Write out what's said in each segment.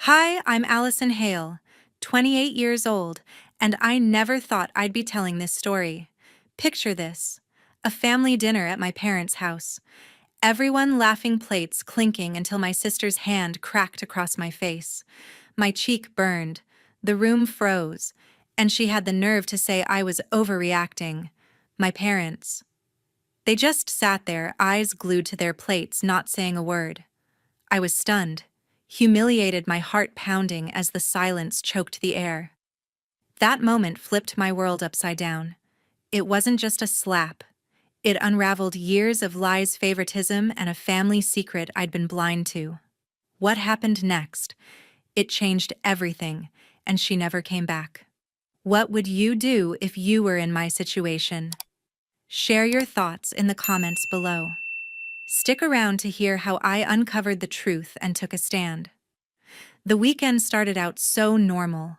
Hi, I'm Allison Hale, 28 years old, and I never thought I'd be telling this story. Picture this: a family dinner at my parents' house. Everyone laughing, plates clinking until my sister's hand cracked across my face. My cheek burned, the room froze, and she had the nerve to say I was overreacting. My parents. They just sat there, eyes glued to their plates, not saying a word. I was stunned, humiliated, my heart pounding as the silence choked the air. That moment flipped my world upside down. It wasn't just a slap. It unraveled years of lies, favoritism, and a family secret I'd been blind to. What happened next? It changed everything, and she never came back. What would you do if you were in my situation? Share your thoughts in the comments below. Stick around to hear how I uncovered the truth and took a stand. The weekend started out so normal.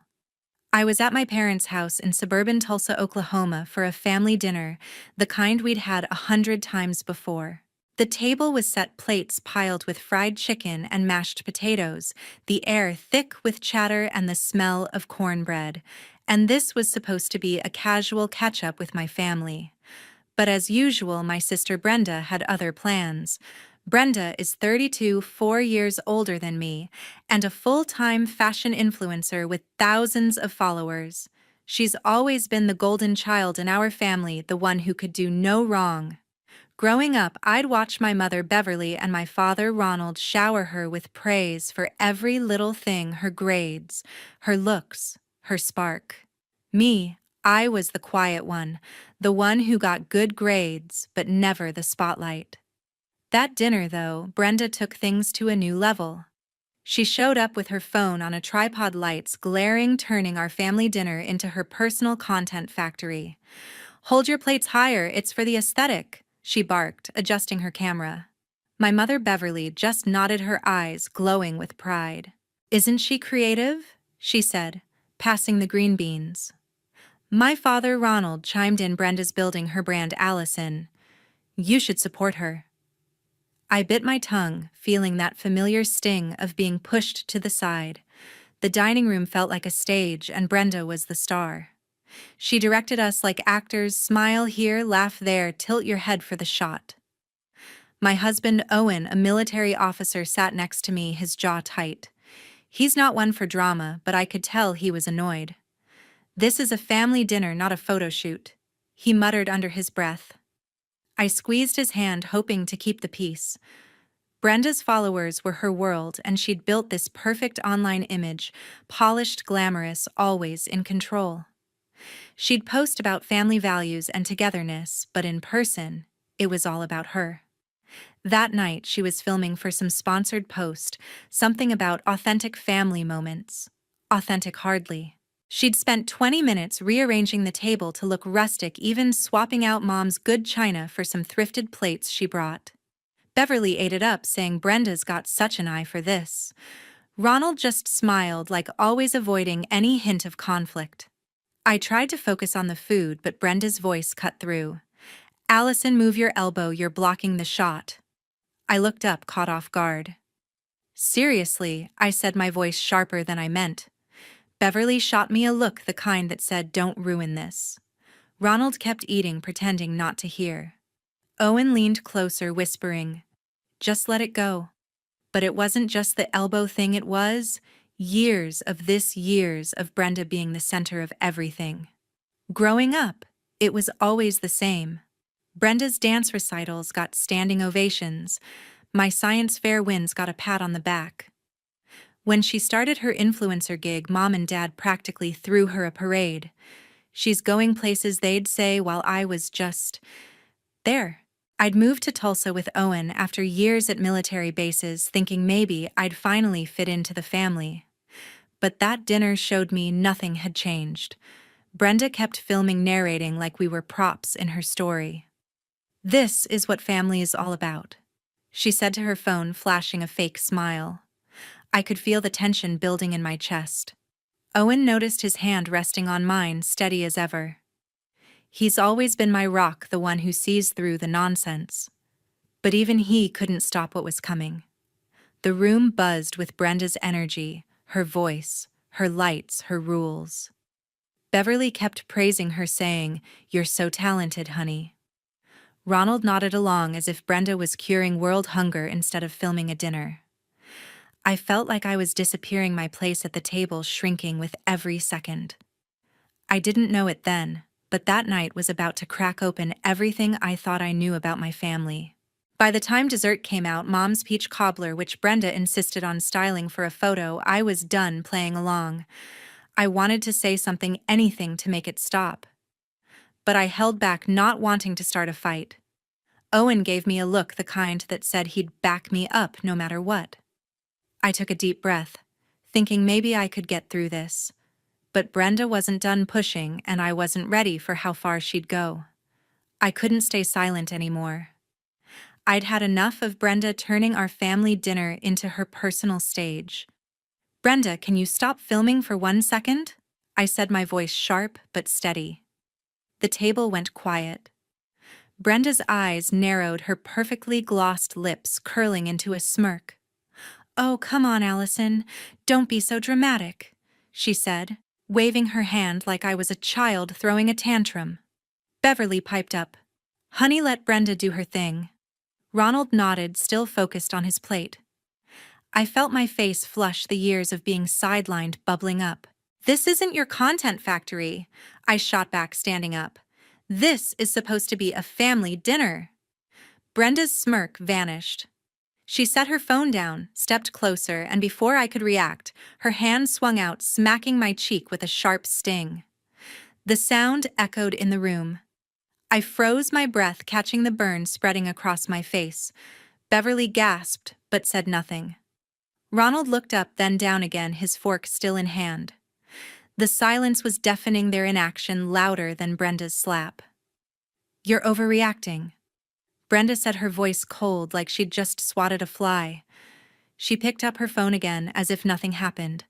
I was at my parents' house in suburban Tulsa, Oklahoma for a family dinner, the kind we'd had 100 times before. The table was set, plates piled with fried chicken and mashed potatoes, the air thick with chatter and the smell of cornbread. And this was supposed to be a casual catch-up with my family. But as usual, my sister Brenda had other plans. Brenda is 32, 4 years older than me, and a full-time fashion influencer with thousands of followers. She's always been the golden child in our family, the one who could do no wrong. Growing up, I'd watch my mother Beverly and my father Ronald shower her with praise for every little thing: her grades, her looks, her spark. Me, I was the quiet one, the one who got good grades but never the spotlight. That dinner, though, Brenda took things to a new level. She showed up with her phone on a tripod, lights glaring, turning our family dinner into her personal content factory. "Hold your plates higher, it's for the aesthetic," she barked, adjusting her camera. My mother Beverly just nodded, her eyes glowing with pride. "Isn't she creative?" she said, passing the green beans. My father Ronald chimed in, "Brenda's building her brand, Allison. You should support her." I bit my tongue, feeling that familiar sting of being pushed to the side. The dining room felt like a stage, and Brenda was the star. She directed us like actors: smile here, laugh there, tilt your head for the shot. My husband Owen, a military officer, sat next to me, his jaw tight. He's not one for drama, but I could tell he was annoyed. "This is a family dinner, not a photo shoot," he muttered under his breath. I squeezed his hand, hoping to keep the peace. Brenda's followers were her world, and she'd built this perfect online image: polished, glamorous, always in control. She'd post about family values and togetherness, but in person, it was all about her. That night, she was filming for some sponsored post, something about authentic family moments. Authentic hardly. She'd spent 20 minutes rearranging the table to look rustic, even swapping out Mom's good china for some thrifted plates she brought. Beverly ate it up, saying Brenda's got such an eye for this. Ronald just smiled, like always, avoiding any hint of conflict. I tried to focus on the food, but Brenda's voice cut through. "Allison, move your elbow, you're blocking the shot." I looked up, caught off guard. "Seriously," I said, my voice sharper than I meant. Beverly shot me a look, the kind that said, "Don't ruin this." Ronald kept eating, pretending not to hear. Owen leaned closer, whispering, "Just let it go." But it wasn't just the elbow thing, it was years of Brenda being the center of everything. Growing up, it was always the same. Brenda's dance recitals got standing ovations. My science fair wins got a pat on the back. When she started her influencer gig, Mom and Dad practically threw her a parade. "She's going places," they'd say, while I was just there. I'd moved to Tulsa with Owen after years at military bases, thinking maybe I'd finally fit into the family. But that dinner showed me nothing had changed. Brenda kept filming, narrating like we were props in her story. "This is what family is all about," she said to her phone, flashing a fake smile. I could feel the tension building in my chest. Owen noticed, his hand resting on mine, steady as ever. He's always been my rock, the one who sees through the nonsense. But even he couldn't stop what was coming. The room buzzed with Brenda's energy, her voice, her lights, her rules. Beverly kept praising her, saying, "You're so talented, honey." Ronald nodded along as if Brenda was curing world hunger instead of filming a dinner. I felt like I was disappearing, my place at the table shrinking with every second. I didn't know it then, but that night was about to crack open everything I thought I knew about my family. By the time dessert came out, Mom's peach cobbler, which Brenda insisted on styling for a photo, I was done playing along. I wanted to say something, anything to make it stop. But I held back, not wanting to start a fight. Owen gave me a look, the kind that said he'd back me up no matter what. I took a deep breath, thinking maybe I could get through this. But Brenda wasn't done pushing, and I wasn't ready for how far she'd go. I couldn't stay silent anymore. I'd had enough of Brenda turning our family dinner into her personal stage. "Brenda, can you stop filming for 1 second?" I said, my voice sharp but steady. The table went quiet. Brenda's eyes narrowed, her perfectly glossed lips curling into a smirk. "Oh, come on, Allison. Don't be so dramatic," she said, waving her hand like I was a child throwing a tantrum. Beverly piped up, "Honey, let Brenda do her thing." Ronald nodded, still focused on his plate. I felt my face flush, the years of being sidelined bubbling up. "This isn't your content factory," I shot back, standing up. "This is supposed to be a family dinner." Brenda's smirk vanished. She set her phone down, stepped closer, and before I could react, her hand swung out, smacking my cheek with a sharp sting. The sound echoed in the room. I froze, my breath catching the burn spreading across my face. Beverly gasped, but said nothing. Ronald looked up, then down again, his fork still in hand. The silence was deafening, their inaction louder than Brenda's slap. "You're overreacting." Brenda said, her voice cold, like she'd just swatted a fly. She picked up her phone again, as if nothing happened.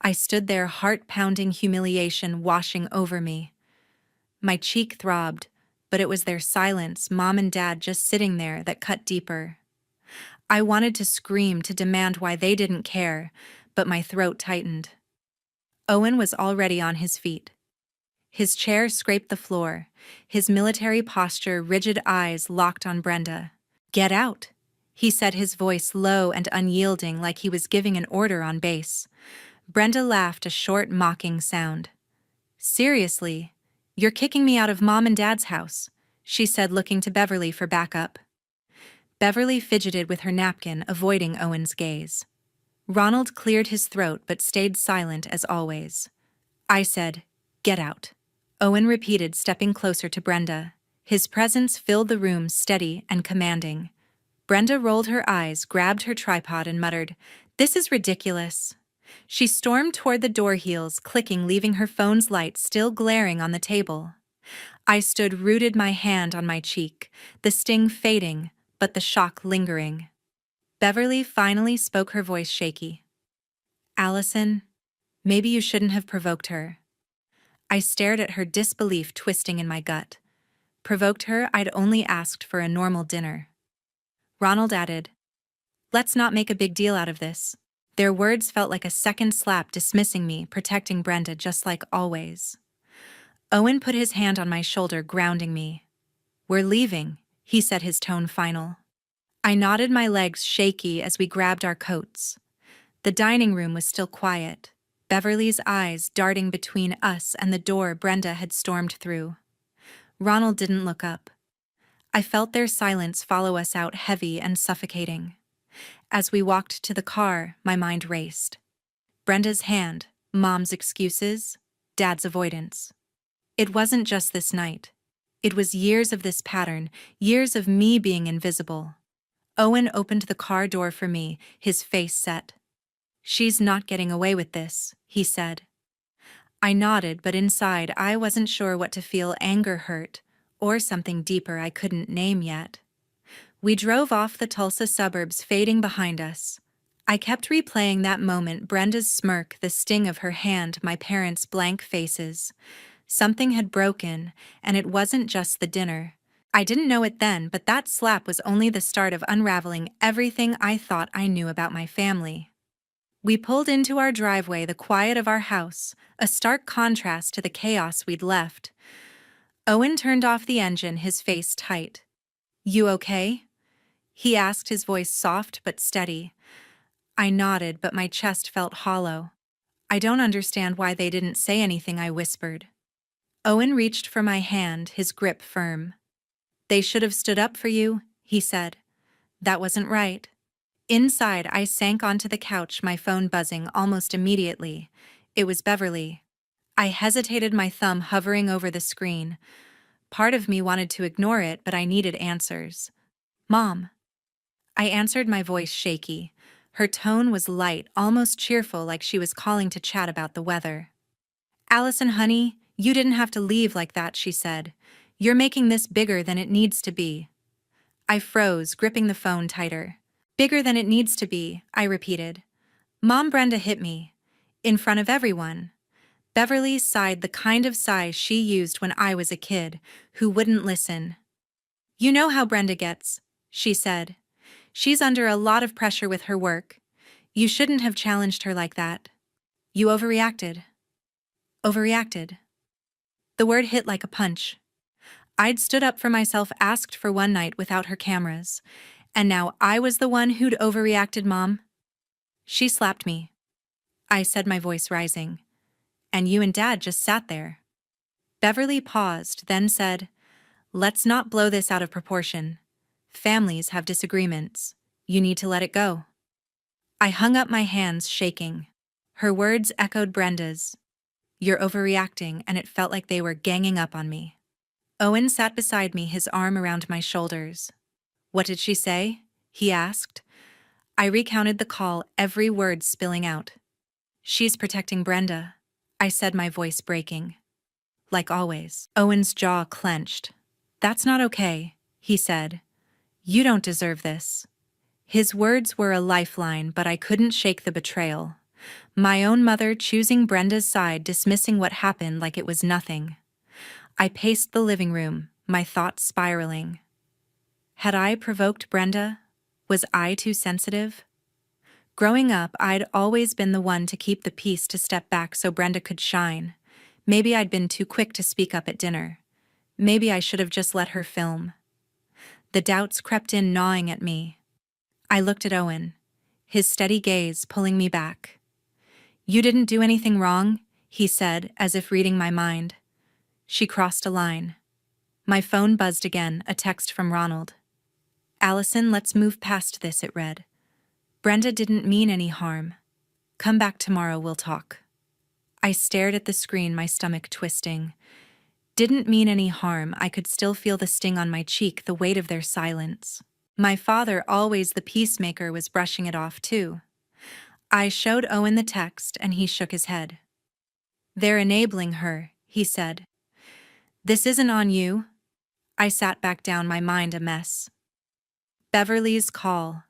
I stood there, heart-pounding humiliation washing over me. My cheek throbbed, but it was their silence, Mom and Dad just sitting there, that cut deeper. I wanted to scream, to demand why they didn't care, but my throat tightened. Owen was already on his feet. His chair scraped the floor, his military posture, rigid eyes locked on Brenda. "Get out," he said, his voice low and unyielding, like he was giving an order on base. Brenda laughed, a short, mocking sound. "Seriously? You're kicking me out of Mom and Dad's house," she said, looking to Beverly for backup. Beverly fidgeted with her napkin, avoiding Owen's gaze. Ronald cleared his throat but stayed silent as always. I said, "Get out." Owen repeated, stepping closer to Brenda. His presence filled the room, steady and commanding. Brenda rolled her eyes, grabbed her tripod, and muttered, "This is ridiculous." She stormed toward the door, heels clicking, leaving her phone's light still glaring on the table. I stood rooted, my hand on my cheek, the sting fading, but the shock lingering. Beverly finally spoke, her voice shaky. "Allison, maybe you shouldn't have provoked her." I stared at her, disbelief twisting in my gut. Provoked her? I'd only asked for a normal dinner. Ronald added, "Let's not make a big deal out of this." Their words felt like a second slap, dismissing me, protecting Brenda just like always. Owen put his hand on my shoulder, grounding me. "We're leaving," he said, his tone final. I nodded, my legs shaky as we grabbed our coats. The dining room was still quiet, Beverly's eyes darting between us and the door Brenda had stormed through. Ronald didn't look up. I felt their silence follow us out, heavy and suffocating. As we walked to the car, my mind raced. Brenda's hand, Mom's excuses, Dad's avoidance. It wasn't just this night. It was years of this pattern, years of me being invisible. Owen opened the car door for me, his face set. "She's not getting away with this," he said. I nodded, but inside I wasn't sure what to feel, anger, hurt, or something deeper I couldn't name yet. We drove off, the Tulsa suburbs fading behind us. I kept replaying that moment, Brenda's smirk, the sting of her hand, my parents' blank faces. Something had broken, and it wasn't just the dinner. I didn't know it then, but that slap was only the start of unraveling everything I thought I knew about my family. We pulled into our driveway, the quiet of our house, a stark contrast to the chaos we'd left. Owen turned off the engine, his face tight. "You okay?" he asked, his voice soft but steady. I nodded, but my chest felt hollow. "I don't understand why they didn't say anything," I whispered. Owen reached for my hand, his grip firm. "They should have stood up for you," he said. "That wasn't right." Inside, I sank onto the couch, my phone buzzing almost immediately. It was Beverly. I hesitated, my thumb hovering over the screen. Part of me wanted to ignore it, but I needed answers. "Mom." I answered, my voice shaky. Her tone was light, almost cheerful, like she was calling to chat about the weather. "Allison, honey, you didn't have to leave like that," she said. "You're making this bigger than it needs to be." I froze, gripping the phone tighter. "Bigger than it needs to be," I repeated. "Mom, Brenda hit me. In front of everyone." Beverly sighed, the kind of sigh she used when I was a kid, who wouldn't listen. "You know how Brenda gets," she said. "She's under a lot of pressure with her work. You shouldn't have challenged her like that. You overreacted." Overreacted. The word hit like a punch. I'd stood up for myself, asked for one night without her cameras, and now I was the one who'd overreacted. "Mom." She slapped me. I said, my voice rising. "And you and Dad just sat there." Beverly paused, then said, "Let's not blow this out of proportion. Families have disagreements. You need to let it go." I hung up, my hands shaking. Her words echoed Brenda's. "You're overreacting," and it felt like they were ganging up on me. Owen sat beside me, his arm around my shoulders. "What did she say?" he asked. I recounted the call, every word spilling out. "She's protecting Brenda," I said, my voice breaking. "Like always." Owen's jaw clenched. "That's not okay," he said. "You don't deserve this." His words were a lifeline, but I couldn't shake the betrayal. My own mother choosing Brenda's side, dismissing what happened like it was nothing. I paced the living room, my thoughts spiraling. Had I provoked Brenda? Was I too sensitive? Growing up, I'd always been the one to keep the peace, to step back so Brenda could shine. Maybe I'd been too quick to speak up at dinner. Maybe I should have just let her film. The doubts crept in, gnawing at me. I looked at Owen, his steady gaze pulling me back. "You didn't do anything wrong," he said, as if reading my mind. "She crossed a line." My phone buzzed again, a text from Ronald. "Allison, let's move past this," it read. "Brenda didn't mean any harm. Come back tomorrow, we'll talk." I stared at the screen, my stomach twisting. Didn't mean any harm. I could still feel the sting on my cheek, the weight of their silence. My father, always the peacemaker, was brushing it off too. I showed Owen the text, and he shook his head. "They're enabling her," he said. "This isn't on you." I sat back down, my mind a mess. Beverly's call.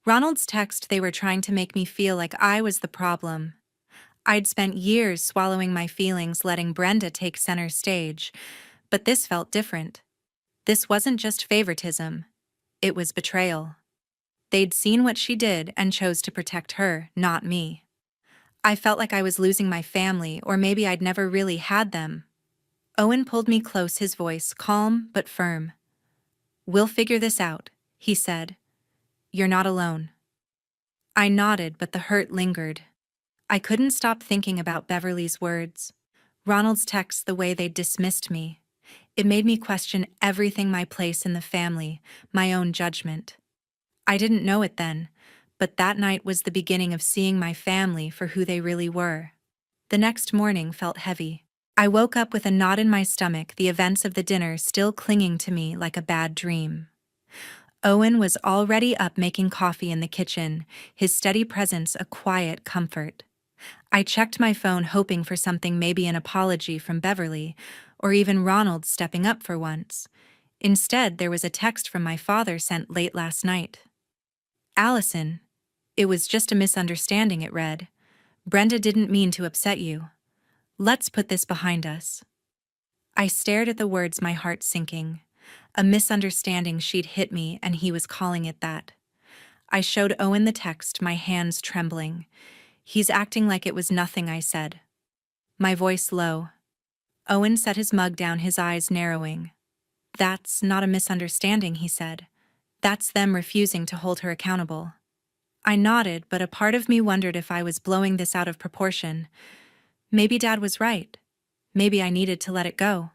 Ronald's text. They were trying to make me feel like I was the problem. I'd spent years swallowing my feelings, letting Brenda take center stage, but this felt different. This wasn't just favoritism. It was betrayal. They'd seen what she did and chose to protect her, not me. I felt like I was losing my family, or maybe I'd never really had them. Owen pulled me close, his voice calm but firm. "We'll figure this out," he said. "You're not alone." I nodded, but the hurt lingered. I couldn't stop thinking about Beverly's words, Ronald's texts, the way they'd dismissed me. It made me question everything, my place in the family, my own judgment. I didn't know it then, but that night was the beginning of seeing my family for who they really were. The next morning felt heavy. I woke up with a knot in my stomach, the events of the dinner still clinging to me like a bad dream. Owen was already up, making coffee in the kitchen, his steady presence a quiet comfort. I checked my phone, hoping for something, maybe an apology from Beverly, or even Ronald stepping up for once. Instead, there was a text from my father sent late last night. "Allison, it was just a misunderstanding," it read. "Brenda didn't mean to upset you. Let's put this behind us." I stared at the words, my heart sinking. A misunderstanding. She'd hit me, and he was calling it that. I showed Owen the text, my hands trembling. He's acting like it was nothing, I said, my voice low. Owen set his mug down, his eyes narrowing. That's not a misunderstanding, he said. That's them refusing to hold her accountable. I nodded, but a part of me wondered if I was blowing this out of proportion. Maybe Dad was right. Maybe I needed to let it go.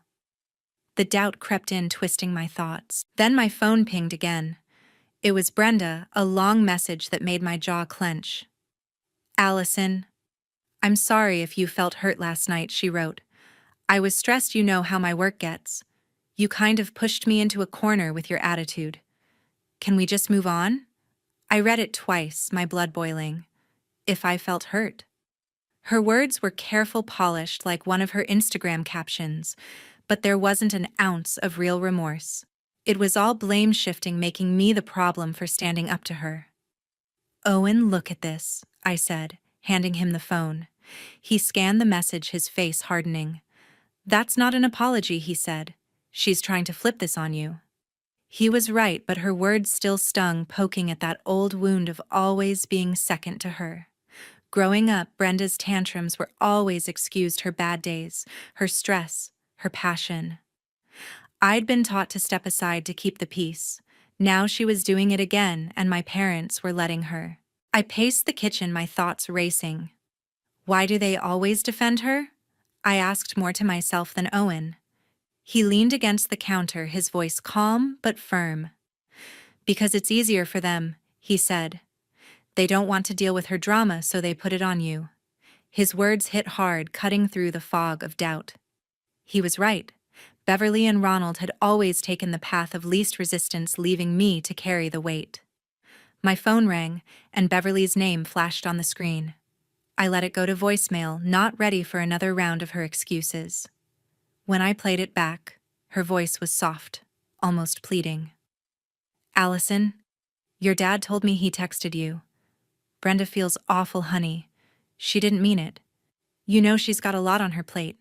The doubt crept in, twisting my thoughts. Then my phone pinged again. It was Brenda, a long message that made my jaw clench. Allison, I'm sorry if you felt hurt last night, she wrote. I was stressed, you know how my work gets. You kind of pushed me into a corner with your attitude. Can we just move on? I read it twice, my blood boiling. If I felt hurt. Her words were careful, polished like one of her Instagram captions, but there wasn't an ounce of real remorse. It was all blame shifting, making me the problem for standing up to her. Owen, look at this, I said, handing him the phone. He scanned the message, his face hardening. That's not an apology, he said. She's trying to flip this on you. He was right, but her words still stung, poking at that old wound of always being second to her. Growing up, Brenda's tantrums were always excused her bad days, her stress, her passion. I'd been taught to step aside to keep the peace. Now she was doing it again, and my parents were letting her. I paced the kitchen, my thoughts racing. Why do they always defend her? I asked, more to myself than Owen. He leaned against the counter, his voice calm but firm. Because it's easier for them, he said. They don't want to deal with her drama, so they put it on you. His words hit hard, cutting through the fog of doubt. He was right. Beverly and Ronald had always taken the path of least resistance, leaving me to carry the weight. My phone rang, and Beverly's name flashed on the screen. I let it go to voicemail, not ready for another round of her excuses. When I played it back, her voice was soft, almost pleading. Allison, your dad told me he texted you. Brenda feels awful, honey. She didn't mean it. You know she's got a lot on her plate.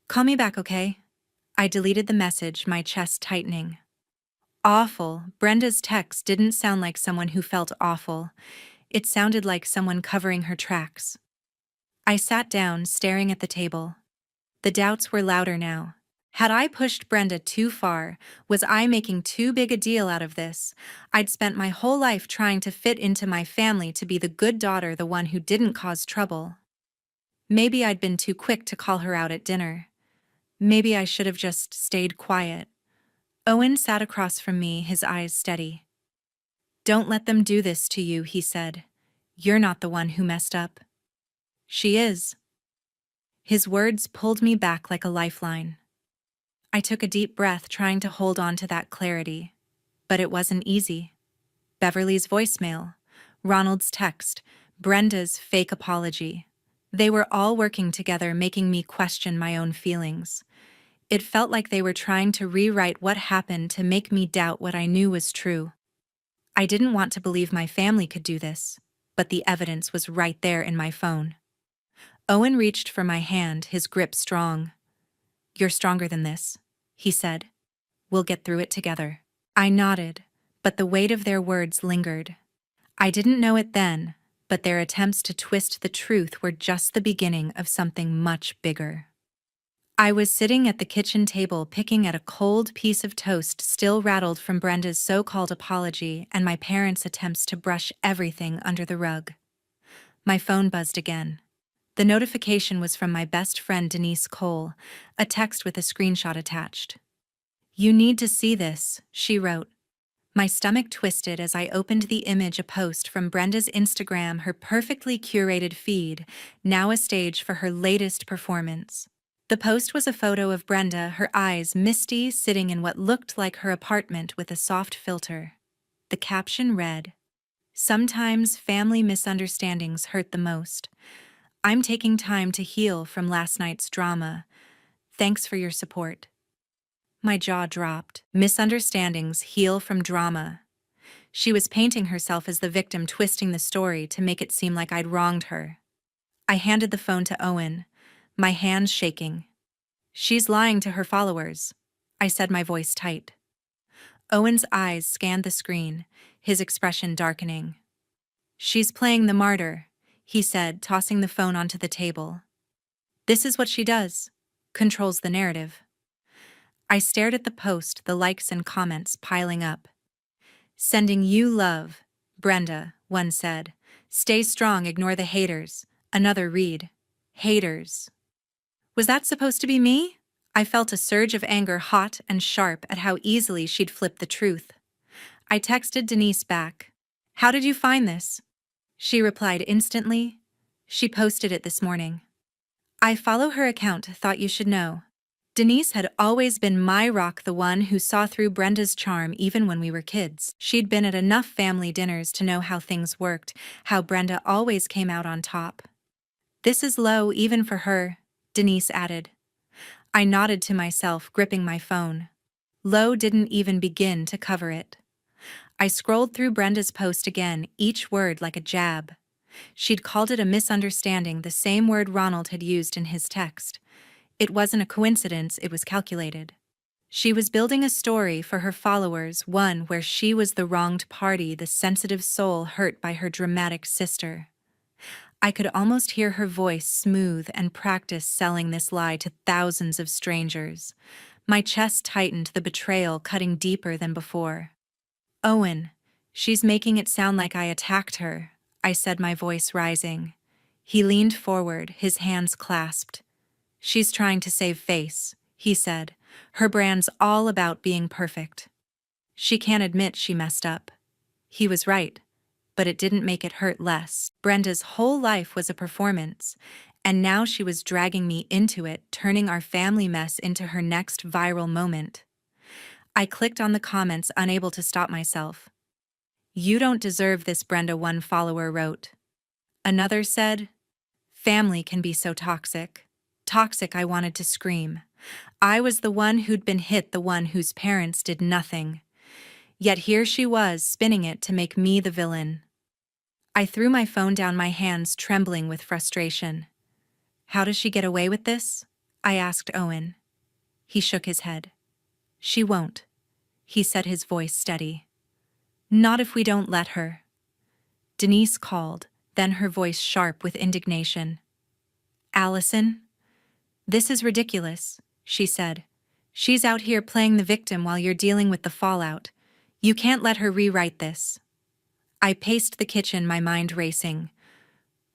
Call me back, okay? I deleted the message, my chest tightening. Awful. Brenda's text didn't sound like someone who felt awful. It sounded like someone covering her tracks. I sat down, staring at the table. The doubts were louder now. Had I pushed Brenda too far? Was I making too big a deal out of this? I'd spent my whole life trying to fit into my family, to be the good daughter, the one who didn't cause trouble. Maybe I'd been too quick to call her out at dinner. Maybe I should have just stayed quiet. Owen sat across from me, his eyes steady. Don't let them do this to you, he said. You're not the one who messed up. She is. His words pulled me back like a lifeline. I took a deep breath, trying to hold on to that clarity. But it wasn't easy. Beverly's voicemail, Ronald's text, Brenda's fake apology. They were all working together, making me question my own feelings. It felt like they were trying to rewrite what happened, to make me doubt what I knew was true. I didn't want to believe my family could do this, but the evidence was right there in my phone. Owen reached for my hand, his grip strong. You're stronger than this, he said. We'll get through it together. I nodded, but the weight of their words lingered. I didn't know it then, but their attempts to twist the truth were just the beginning of something much bigger. I was sitting at the kitchen table, picking at a cold piece of toast, still rattled from Brenda's so-called apology and my parents' attempts to brush everything under the rug. My phone buzzed again. The notification was from my best friend Denise Cole, a text with a screenshot attached. You need to see this, she wrote. My stomach twisted as I opened the image, a post from Brenda's Instagram, her perfectly curated feed, now a stage for her latest performance. The post was a photo of Brenda, her eyes misty, sitting in what looked like her apartment with a soft filter. The caption read, "Sometimes family misunderstandings hurt the most. I'm taking time to heal from last night's drama. Thanks for your support." My jaw dropped. Misunderstandings heal from drama. She was painting herself as the victim, twisting the story to make it seem like I'd wronged her. I handed the phone to Owen, my hands shaking. She's lying to her followers, I said, my voice tight. Owen's eyes scanned the screen, his expression darkening. She's playing the martyr, he said, tossing the phone onto the table. This is what she does. Controls the narrative. I stared at the post, the likes and comments piling up. Sending you love, Brenda, one said. Stay strong, ignore the haters. Another read. Haters. Was that supposed to be me? I felt a surge of anger, hot and sharp, at how easily she'd flipped the truth. I texted Denise back. How did you find this? She replied instantly. She posted it this morning. I follow her account, thought you should know. Denise had always been my rock, the one who saw through Brenda's charm even when we were kids. She'd been at enough family dinners to know how things worked, how Brenda always came out on top. This is low even for her, Denise added. I nodded to myself, gripping my phone. Low didn't even begin to cover it. I scrolled through Brenda's post again, each word like a jab. She'd called it a misunderstanding, the same word Ronald had used in his text. It wasn't a coincidence, it was calculated. She was building a story for her followers, one where she was the wronged party, the sensitive soul hurt by her dramatic sister. I could almost hear her voice, smooth and practiced, selling this lie to thousands of strangers. My chest tightened, the betrayal cutting deeper than before. Owen, she's making it sound like I attacked her, I said, my voice rising. He leaned forward, his hands clasped. She's trying to save face, he said. Her brand's all about being perfect. She can't admit she messed up. He was right, but it didn't make it hurt less. Brenda's whole life was a performance, and now she was dragging me into it, turning our family mess into her next viral moment. I clicked on the comments, unable to stop myself. You don't deserve this, Brenda, one follower wrote. Another said, family can be so toxic. Toxic, I wanted to scream. I was the one who'd been hit, the one whose parents did nothing. Yet here she was, spinning it to make me the villain. I threw my phone down, my hands trembling with frustration. How does she get away with this? I asked Owen. He shook his head. She won't, he said, his voice steady. Not if we don't let her. Denise called, then her voice sharp with indignation. Allison? This is ridiculous, she said. She's out here playing the victim while you're dealing with the fallout. You can't let her rewrite this. I paced the kitchen, my mind racing.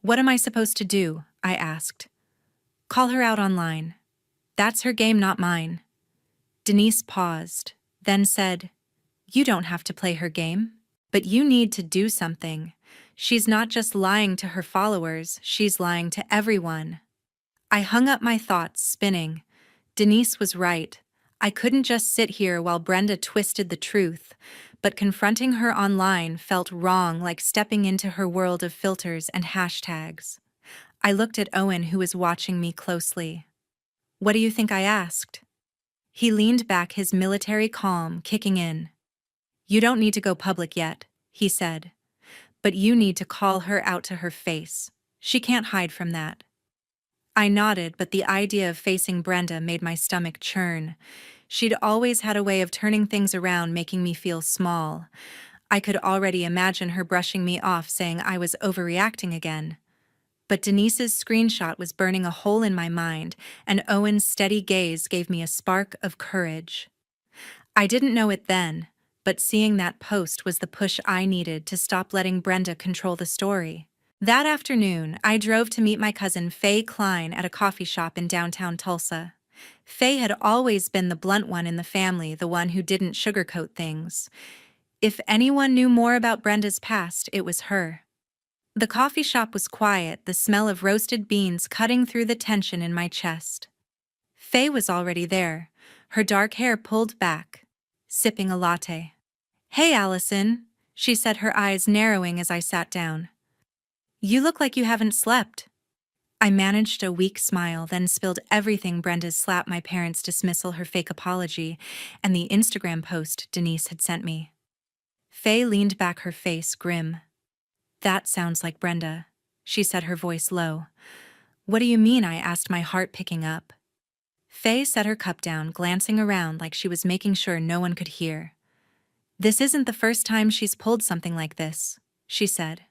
What am I supposed to do? I asked. Call her out online. That's her game, not mine. Denise paused, then said, You don't have to play her game, but you need to do something. She's not just lying to her followers, she's lying to everyone. I hung up, my thoughts spinning. Denise was right. I couldn't just sit here while Brenda twisted the truth, but confronting her online felt wrong, like stepping into her world of filters and hashtags. I looked at Owen, who was watching me closely. What do you think? I asked. He leaned back, his military calm kicking in. You don't need to go public yet, he said. But you need to call her out to her face. She can't hide from that. I nodded, but the idea of facing Brenda made my stomach churn. She'd always had a way of turning things around, making me feel small. I could already imagine her brushing me off, saying I was overreacting again. But Denise's screenshot was burning a hole in my mind, and Owen's steady gaze gave me a spark of courage. I didn't know it then, but seeing that post was the push I needed to stop letting Brenda control the story. That afternoon, I drove to meet my cousin Faye Klein at a coffee shop in downtown Tulsa. Faye had always been the blunt one in the family, the one who didn't sugarcoat things. If anyone knew more about Brenda's past, it was her. The coffee shop was quiet, the smell of roasted beans cutting through the tension in my chest. Faye was already there, her dark hair pulled back, sipping a latte. Hey, Allison, she said, her eyes narrowing as I sat down. You look like you haven't slept. I managed a weak smile, then spilled everything: Brenda's slap, my parents' dismissal, her fake apology, and the Instagram post Denise had sent me. Faye leaned back, her face grim. That sounds like Brenda, she said, her voice low. What do you mean? I asked, my heart picking up. Faye set her cup down, glancing around like she was making sure no one could hear. This isn't the first time she's pulled something like this, she said.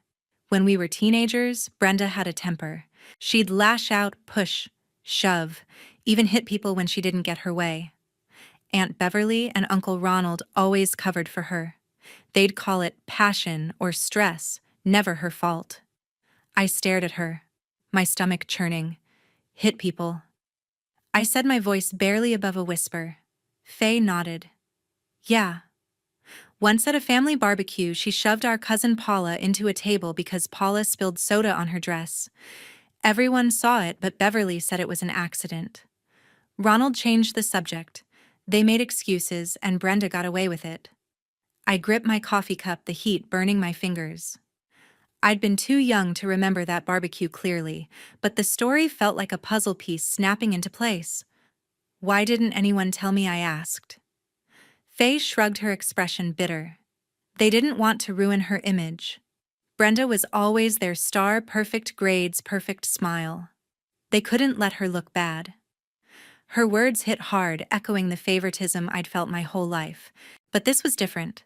When we were teenagers, Brenda had a temper. She'd lash out, push, shove, even hit people when she didn't get her way. Aunt Beverly and Uncle Ronald always covered for her. They'd call it passion or stress, never her fault. I stared at her, my stomach churning. Hit people. I said, my voice barely above a whisper. Faye nodded. Yeah. Once at a family barbecue, she shoved our cousin Paula into a table because Paula spilled soda on her dress. Everyone saw it, but Beverly said it was an accident. Ronald changed the subject. They made excuses, and Brenda got away with it. I gripped my coffee cup, the heat burning my fingers. I'd been too young to remember that barbecue clearly, but the story felt like a puzzle piece snapping into place. Why didn't anyone tell me? I asked. Faye shrugged, her expression bitter. They didn't want to ruin her image. Brenda was always their star, perfect grades, perfect smile. They couldn't let her look bad. Her words hit hard, echoing the favoritism I'd felt my whole life. But this was different.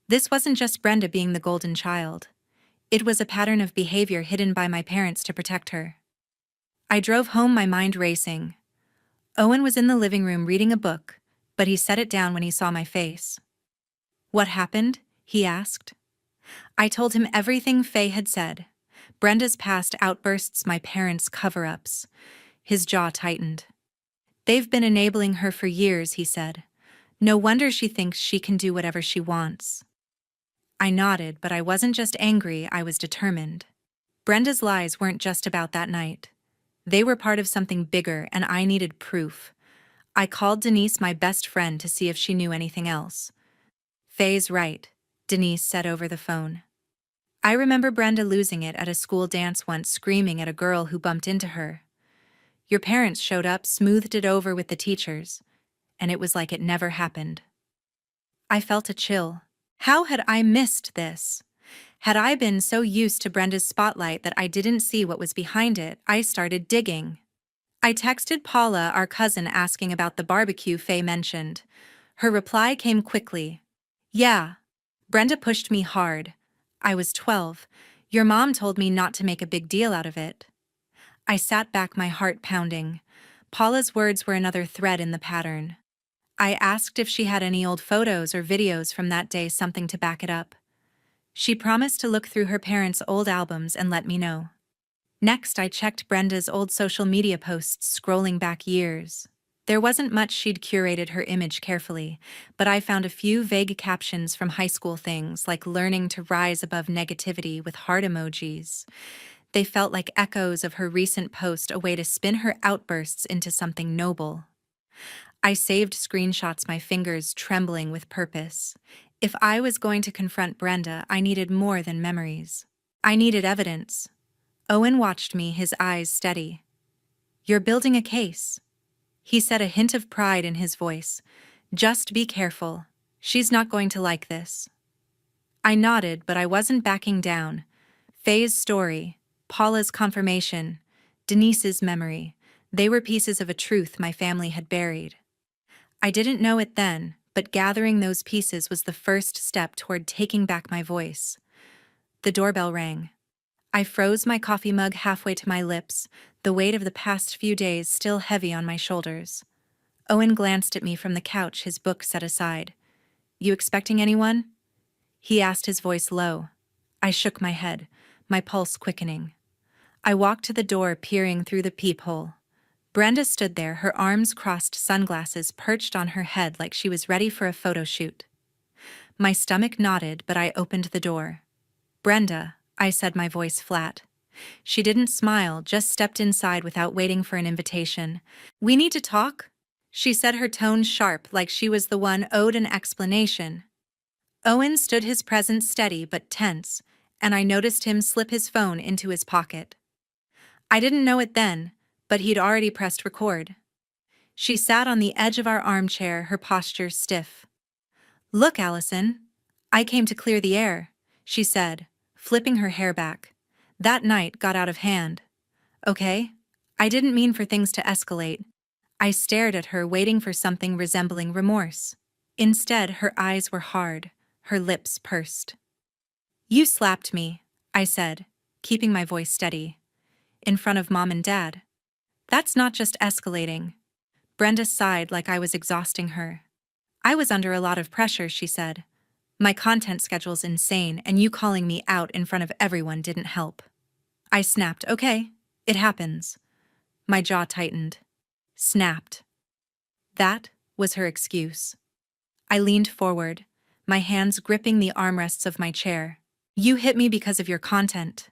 This wasn't just Brenda being the golden child. It was a pattern of behavior hidden by my parents to protect her. I drove home, my mind racing. Owen was in the living room reading a book, but he set it down when he saw my face. What happened? He asked. I told him everything Faye had said. Brenda's past outbursts, my parents' cover-ups. His jaw tightened. They've been enabling her for years, he said. No wonder she thinks she can do whatever she wants. I nodded, but I wasn't just angry, I was determined. Brenda's lies weren't just about that night. They were part of something bigger, and I needed proof. I called Denise, my best friend, to see if she knew anything else. Faye's right, Denise said over the phone. I remember Brenda losing it at a school dance once, screaming at a girl who bumped into her. Your parents showed up, smoothed it over with the teachers, and it was like it never happened. I felt a chill. How had I missed this? Had I been so used to Brenda's spotlight that I didn't see what was behind it? I started digging. I texted Paula, our cousin, asking about the barbecue Faye mentioned. Her reply came quickly. Yeah. Brenda pushed me hard. I was 12. Your mom told me not to make a big deal out of it. I sat back, my heart pounding. Paula's words were another thread in the pattern. I asked if she had any old photos or videos from that day, something to back it up. She promised to look through her parents' old albums and let me know. Next, I checked Brenda's old social media posts, scrolling back years. There wasn't much. She'd curated her image carefully, but I found a few vague captions from high school, things like learning to rise above negativity with heart emojis. They felt like echoes of her recent post, a way to spin her outbursts into something noble. I saved screenshots, my fingers trembling with purpose. If I was going to confront Brenda, I needed more than memories. I needed evidence. Owen watched me, his eyes steady. You're building a case, he said, a hint of pride in his voice. Just be careful. She's not going to like this. I nodded, but I wasn't backing down. Faye's story, Paula's confirmation, Denise's memory, they were pieces of a truth my family had buried. I didn't know it then, but gathering those pieces was the first step toward taking back my voice. The doorbell rang. I froze, my coffee mug halfway to my lips, the weight of the past few days still heavy on my shoulders. Owen glanced at me from the couch, his book set aside. You expecting anyone? He asked, his voice low. I shook my head, my pulse quickening. I walked to the door, peering through the peephole. Brenda stood there, her arms crossed, sunglasses perched on her head like she was ready for a photo shoot. My stomach knotted, but I opened the door. Brenda, I said, my voice flat. She didn't smile, just stepped inside without waiting for an invitation. We need to talk, she said, her tone sharp, like she was the one owed an explanation. Owen stood, his presence steady but tense, and I noticed him slip his phone into his pocket. I didn't know it then, but he'd already pressed record. She sat on the edge of our armchair, her posture stiff. Look, Allison, I came to clear the air, she said, flipping her hair back. That night got out of hand. Okay? I didn't mean for things to escalate. I stared at her, waiting for something resembling remorse. Instead, her eyes were hard, her lips pursed. You slapped me, I said, keeping my voice steady. In front of Mom and Dad. That's not just escalating. Brenda sighed like I was exhausting her. I was under a lot of pressure, she said. My content schedule's insane, and you calling me out in front of everyone didn't help. I snapped, okay, it happens. My jaw tightened. Snapped. That was her excuse. I leaned forward, my hands gripping the armrests of my chair. You hit me because of your content.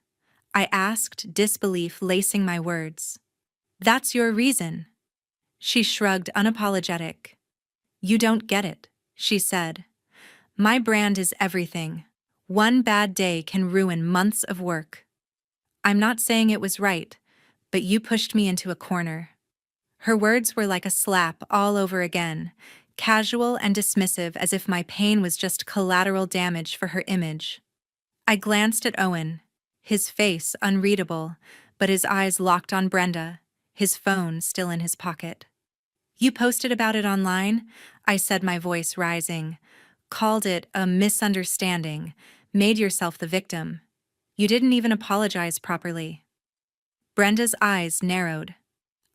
I asked, disbelief lacing my words. That's your reason. She shrugged, unapologetic. You don't get it, she said. My brand is everything. One bad day can ruin months of work. I'm not saying it was right, but you pushed me into a corner. Her words were like a slap all over again, casual and dismissive as if my pain was just collateral damage for her image. I glanced at Owen, his face unreadable, but his eyes locked on Brenda, his phone still in his pocket. You posted about it online? I said, my voice rising. Called it a misunderstanding, made yourself the victim. You didn't even apologize properly. Brenda's eyes narrowed.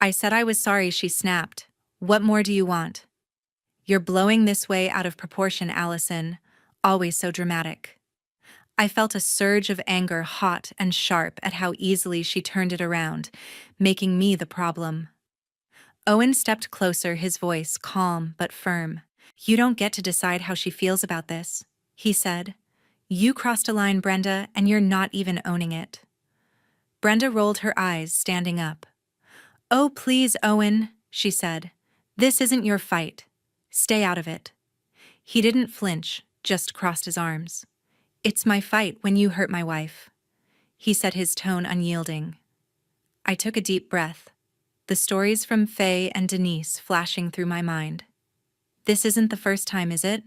I said I was sorry, she snapped. What more do you want? You're blowing this way out of proportion, Allison. Always so dramatic. I felt a surge of anger, hot and sharp, at how easily she turned it around, making me the problem. Owen stepped closer, his voice calm but firm. You don't get to decide how she feels about this, he said. You crossed a line, Brenda, and you're not even owning it. Brenda rolled her eyes, standing up. Oh, please, Owen, she said. This isn't your fight. Stay out of it. He didn't flinch, just crossed his arms. It's my fight when you hurt my wife, he said, his tone unyielding. I took a deep breath, the stories from Faye and Denise flashing through my mind. This isn't the first time, is it?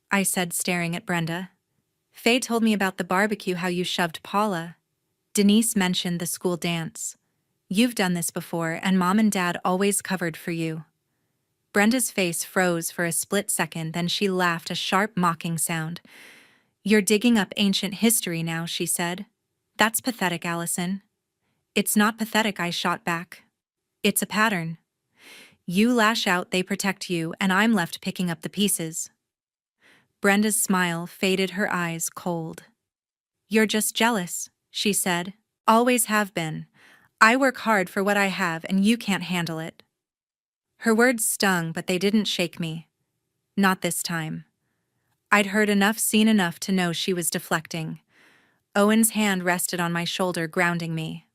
I said, staring at Brenda. Faye told me about the barbecue, how you shoved Paula. Denise mentioned the school dance. You've done this before, and Mom and Dad always covered for you. Brenda's face froze for a split second, then she laughed, a sharp, mocking sound. You're digging up ancient history now, she said. That's pathetic, Allison. It's not pathetic, I shot back. It's a pattern. You lash out, they protect you, and I'm left picking up the pieces. Brenda's smile faded, her eyes cold. You're just jealous, she said. Always have been. I work hard for what I have, and you can't handle it. Her words stung, but they didn't shake me. Not this time. I'd heard enough, seen enough to know she was deflecting. Owen's hand rested on my shoulder, grounding me.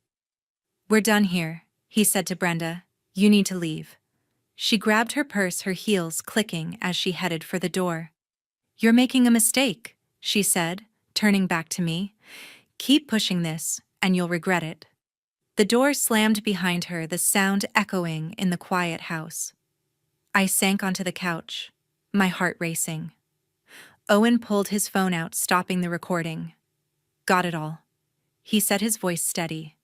We're done here, he said to Brenda. You need to leave. She grabbed her purse, her heels clicking as she headed for the door. You're making a mistake, she said, turning back to me. Keep pushing this, and you'll regret it. The door slammed behind her, the sound echoing in the quiet house. I sank onto the couch, my heart racing. Owen pulled his phone out, stopping the recording. Got it all, he said, his voice steady.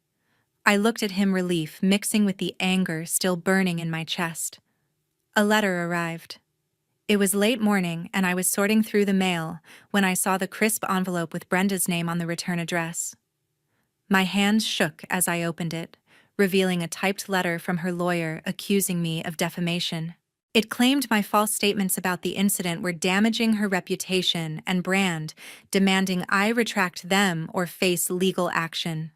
I looked at him, relief mixing with the anger still burning in my chest. A letter arrived. It was late morning, and I was sorting through the mail when I saw the crisp envelope with Brenda's name on the return address. My hands shook as I opened it, revealing a typed letter from her lawyer accusing me of defamation. It claimed my false statements about the incident were damaging her reputation and brand, demanding I retract them or face legal action.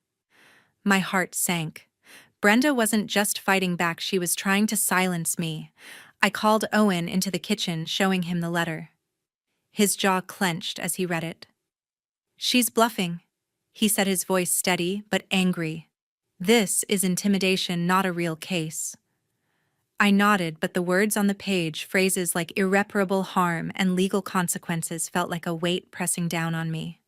My heart sank. Brenda wasn't just fighting back, she was trying to silence me. I called Owen into the kitchen, showing him the letter. His jaw clenched as he read it. She's bluffing, he said, his voice steady but angry. This is intimidation, not a real case. I nodded, but the words on the page, phrases like irreparable harm and legal consequences, felt like a weight pressing down on me.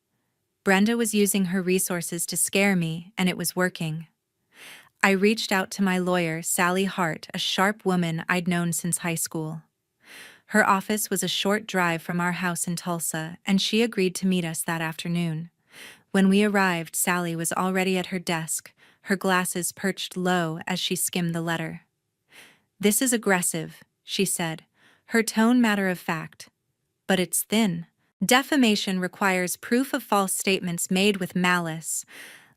Brenda was using her resources to scare me, and it was working. I reached out to my lawyer, Sally Hart, a sharp woman I'd known since high school. Her office was a short drive from our house in Tulsa, and she agreed to meet us that afternoon. When we arrived, Sally was already at her desk, her glasses perched low as she skimmed the letter. This is aggressive, she said, her tone matter of fact. But it's thin. Defamation requires proof of false statements made with malice,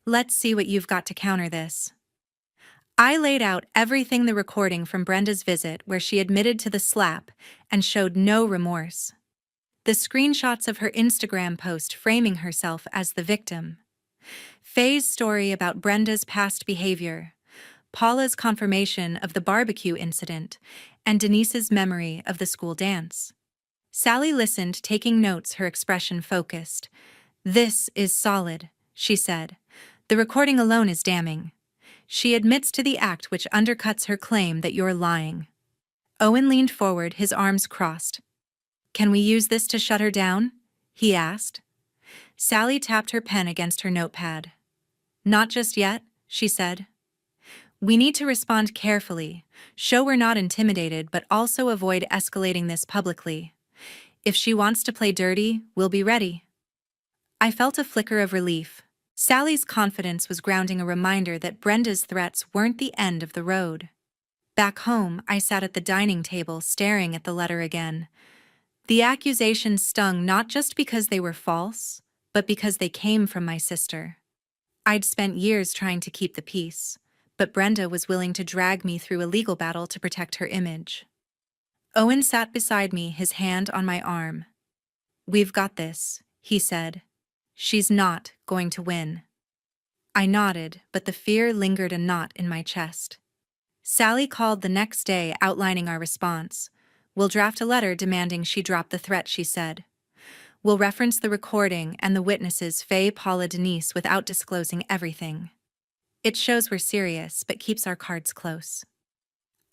Let's see what you've got to counter this. I laid out everything the recording from Brenda's visit where she admitted to the slap and showed no remorse. The screenshots of her Instagram post framing herself as the victim. Faye's story about Brenda's past behavior. Paula's confirmation of the barbecue incident, and Denise's memory of the school dance. Sally listened, taking notes, her expression focused. "This is solid," she said. "The recording alone is damning. She admits to the act which undercuts her claim that you're lying." Owen leaned forward, his arms crossed. "Can we use this to shut her down?" he asked. Sally tapped her pen against her notepad. "Not just yet," she said. "We need to respond carefully, show we're not intimidated, but also avoid escalating this publicly. If she wants to play dirty, we'll be ready." I felt a flicker of relief. Sally's confidence was grounding a reminder that Brenda's threats weren't the end of the road. Back home, I sat at the dining table staring at the letter again. The accusations stung not just because they were false, but because they came from my sister. I'd spent years trying to keep the peace, but Brenda was willing to drag me through a legal battle to protect her image. Owen sat beside me, his hand on my arm. "We've got this," he said. "She's not going to win." I nodded, but the fear lingered a knot in my chest. Sally called the next day outlining our response. "We'll draft a letter demanding she drop the threat," she said. "We'll reference the recording and the witnesses, Faye, Paula, Denise, without disclosing everything. It shows we're serious, but keeps our cards close."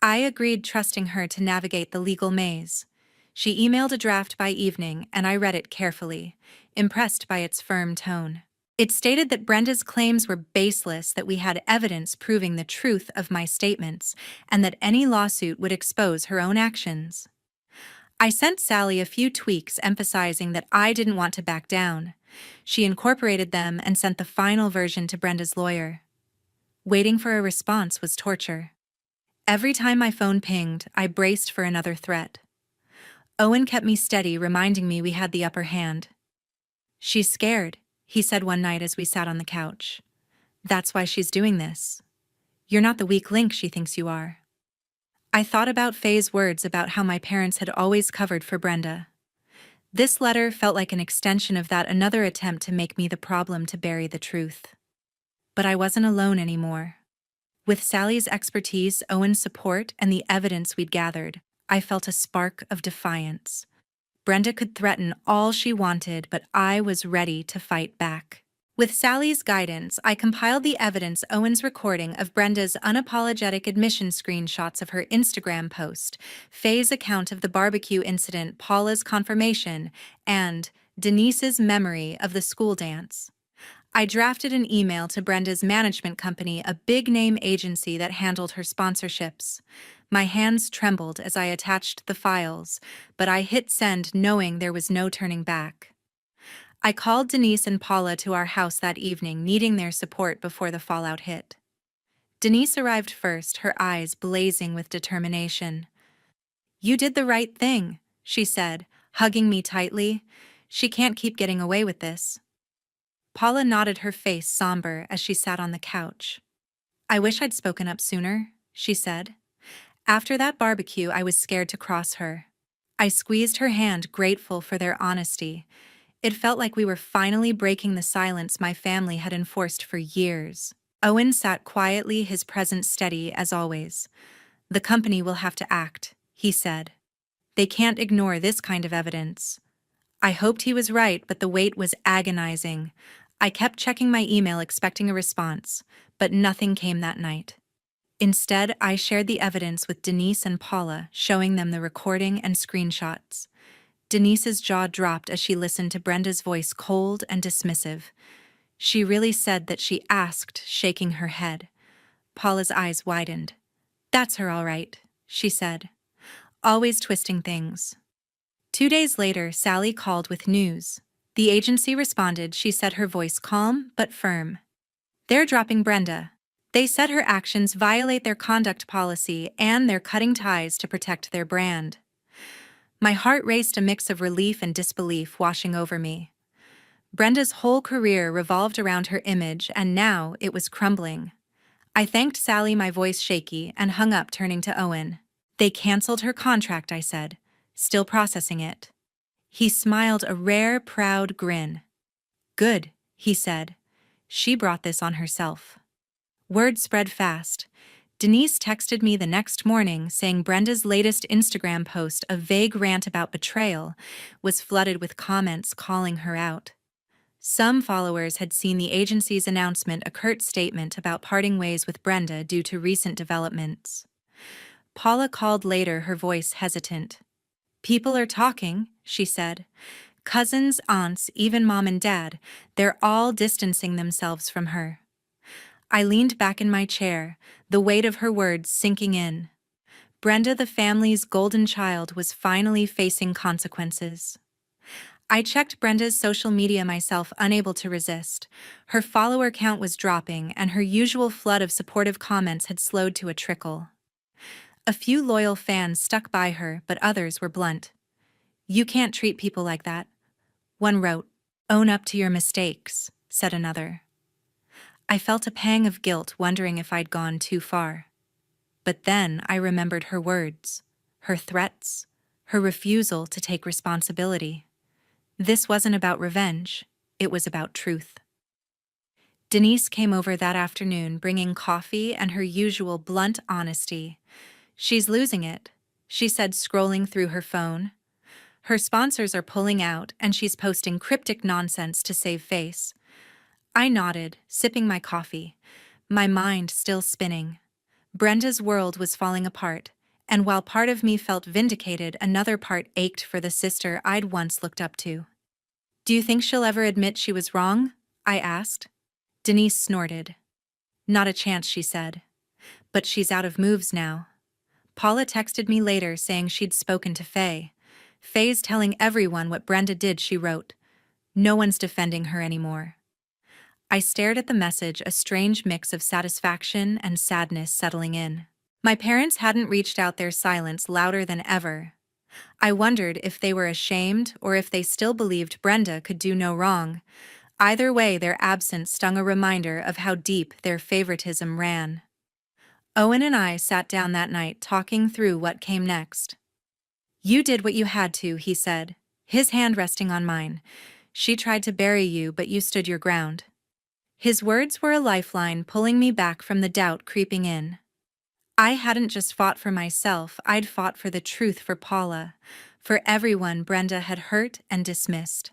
I agreed, trusting her to navigate the legal maze. She emailed a draft by evening, and I read it carefully, impressed by its firm tone. It stated that Brenda's claims were baseless, that we had evidence proving the truth of my statements, and that any lawsuit would expose her own actions. I sent Sally a few tweaks emphasizing that I didn't want to back down. She incorporated them and sent the final version to Brenda's lawyer. Waiting for a response was torture. Every time my phone pinged, I braced for another threat. Owen kept me steady, reminding me we had the upper hand. "She's scared," he said one night as we sat on the couch. "That's why she's doing this. You're not the weak link she thinks you are." I thought about Faye's words about how my parents had always covered for Brenda. This letter felt like an extension of that, another attempt to make me the problem, to bury the truth. But I wasn't alone anymore. With Sally's expertise, Owen's support, and the evidence we'd gathered, I felt a spark of defiance. Brenda could threaten all she wanted, but I was ready to fight back. With Sally's guidance, I compiled the evidence: Owen's recording of Brenda's unapologetic admission, screenshots of her Instagram post, Faye's account of the barbecue incident, Paula's confirmation, and Denise's memory of the school dance. I drafted an email to Brenda's management company, a big-name agency that handled her sponsorships. My hands trembled as I attached the files, but I hit send knowing there was no turning back. I called Denise and Paula to our house that evening, needing their support before the fallout hit. Denise arrived first, her eyes blazing with determination. "You did the right thing," she said, hugging me tightly. "She can't keep getting away with this." Paula nodded, her face somber as she sat on the couch. "I wish I'd spoken up sooner," she said. "After that barbecue, I was scared to cross her." I squeezed her hand, grateful for their honesty. It felt like we were finally breaking the silence my family had enforced for years. Owen sat quietly, his presence steady as always. "The company will have to act," he said. "They can't ignore this kind of evidence." I hoped he was right, but the wait was agonizing. I kept checking my email, expecting a response, but nothing came that night. Instead, I shared the evidence with Denise and Paula, showing them the recording and screenshots. Denise's jaw dropped as she listened to Brenda's voice, cold and dismissive. "She really said that?" she asked, shaking her head. Paula's eyes widened. "That's her all right," she said. "Always twisting things." 2 days later, Sally called with news. The agency responded, she said, her voice calm but firm. "They're dropping Brenda. They said her actions violate their conduct policy and they're cutting ties to protect their brand." My heart raced, a mix of relief and disbelief washing over me. Brenda's whole career revolved around her image, and now it was crumbling. I thanked Sally, my voice shaky, and hung up, turning to Owen. They canceled her contract, I said, still processing it. He smiled a rare, proud grin. Good, he said. She brought this on herself. Word spread fast. Denise texted me the next morning saying Brenda's latest Instagram post, a vague rant about betrayal, was flooded with comments calling her out. Some followers had seen the agency's announcement, a curt statement about parting ways with Brenda due to recent developments. Paula called later, her voice hesitant. People are talking, she said. Cousins, aunts, even mom and dad, they're all distancing themselves from her. I leaned back in my chair, the weight of her words sinking in. Brenda, the family's golden child, was finally facing consequences. I checked Brenda's social media myself, unable to resist. Her follower count was dropping, and her usual flood of supportive comments had slowed to a trickle. A few loyal fans stuck by her, but others were blunt. You can't treat people like that, one wrote. Own up to your mistakes, said another. I felt a pang of guilt, wondering if I'd gone too far. But then I remembered her words, her threats, her refusal to take responsibility. This wasn't about revenge, it was about truth. Denise came over that afternoon, bringing coffee and her usual blunt honesty. She's losing it, she said, scrolling through her phone. Her sponsors are pulling out, and she's posting cryptic nonsense to save face. I nodded, sipping my coffee, my mind still spinning. Brenda's world was falling apart, and while part of me felt vindicated, another part ached for the sister I'd once looked up to. Do you think she'll ever admit she was wrong? I asked. Denise snorted. Not a chance, she said. But she's out of moves now. Paula texted me later saying she'd spoken to Faye. Faye's telling everyone what Brenda did, she wrote. No one's defending her anymore. I stared at the message, a strange mix of satisfaction and sadness settling in. My parents hadn't reached out, their silence louder than ever. I wondered if they were ashamed or if they still believed Brenda could do no wrong. Either way, their absence stung, a reminder of how deep their favoritism ran. Owen and I sat down that night, talking through what came next. You did what you had to, he said, his hand resting on mine. She tried to bury you, but you stood your ground. His words were a lifeline, pulling me back from the doubt creeping in. I hadn't just fought for myself, I'd fought for the truth, for Paula, for everyone Brenda had hurt and dismissed.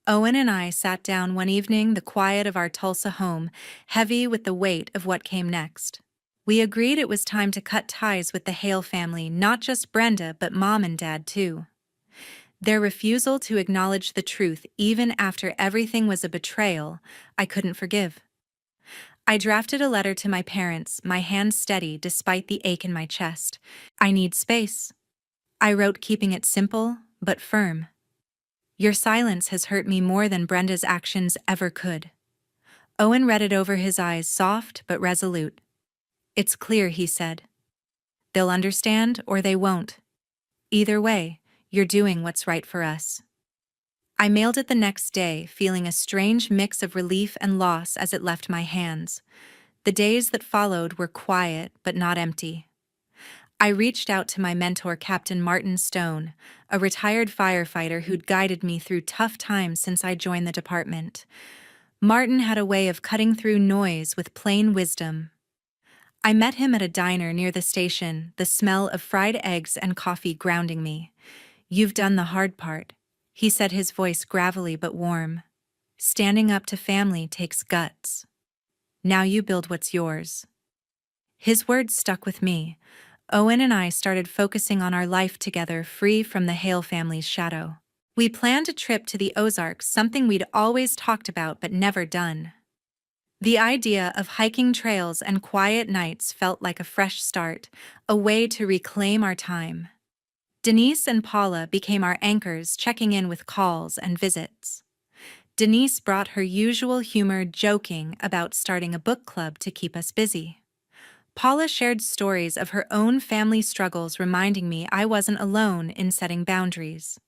Owen and I sat down one evening, the quiet of our Tulsa home, heavy with the weight of what came next. We agreed it was time to cut ties with the Hale family, not just Brenda, but Mom and Dad too. Their refusal to acknowledge the truth, even after everything, was a betrayal I couldn't forgive. I drafted a letter to my parents, my hand steady despite the ache in my chest. I need space, I wrote, keeping it simple but firm. Your silence has hurt me more than Brenda's actions ever could. Owen read it over, his eyes soft but resolute. It's clear, he said. They'll understand or they won't. Either way, you're doing what's right for us. I mailed it the next day, feeling a strange mix of relief and loss as it left my hands. The days that followed were quiet but not empty. I reached out to my mentor, Captain Martin Stone, a retired firefighter who'd guided me through tough times since I joined the department. Martin had a way of cutting through noise with plain wisdom. I met him at a diner near the station, the smell of fried eggs and coffee grounding me. You've done the hard part, he said, his voice gravelly but warm. Standing up to family takes guts. Now you build what's yours. His words stuck with me. Owen and I started focusing on our life together, free from the Hale family's shadow. We planned a trip to the Ozarks, something we'd always talked about but never done. The idea of hiking trails and quiet nights felt like a fresh start, a way to reclaim our time. Denise and Paula became our anchors, checking in with calls and visits. Denise brought her usual humor, joking about starting a book club to keep us busy. Paula shared stories of her own family struggles, reminding me I wasn't alone in setting boundaries.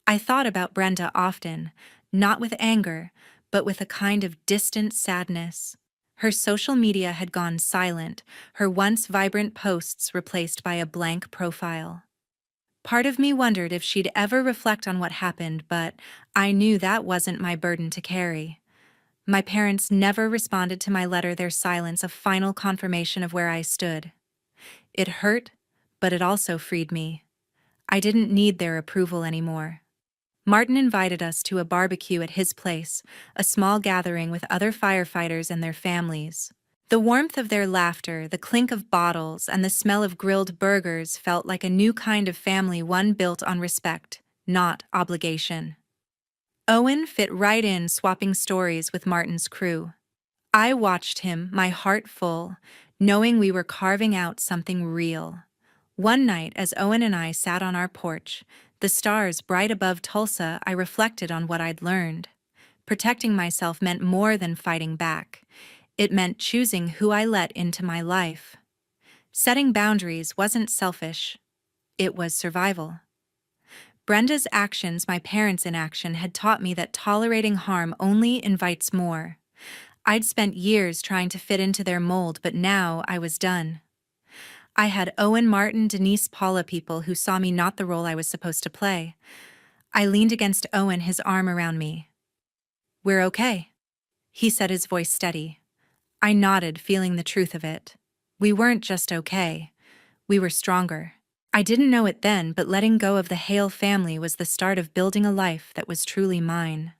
I thought about Brenda often, not with anger, but with a kind of distant sadness. Her social media had gone silent, her once vibrant posts replaced by a blank profile. Part of me wondered if she'd ever reflect on what happened, but I knew that wasn't my burden to carry. My parents never responded to my letter, their silence a final confirmation of where I stood. It hurt, but it also freed me. I didn't need their approval anymore. Martin invited us to a barbecue at his place, a small gathering with other firefighters and their families. The warmth of their laughter, the clink of bottles, and the smell of grilled burgers felt like a new kind of family, one built on respect, not obligation. Owen fit right in, swapping stories with Martin's crew. I watched him, my heart full, knowing we were carving out something real. One night, as Owen and I sat on our porch, the stars bright above Tulsa, I reflected on what I'd learned. Protecting myself meant more than fighting back. It meant choosing who I let into my life. Setting boundaries wasn't selfish. It was survival. Brenda's actions, my parents' inaction, had taught me that tolerating harm only invites more. I'd spent years trying to fit into their mold, but now I was done. I had Owen, Martin, Denise, Paula, people who saw me not the role I was supposed to play. I leaned against Owen, his arm around me. "We're okay," he said, his voice steady. I nodded, feeling the truth of it. We weren't just okay. We were stronger. I didn't know it then, but letting go of the Hale family was the start of building a life that was truly mine.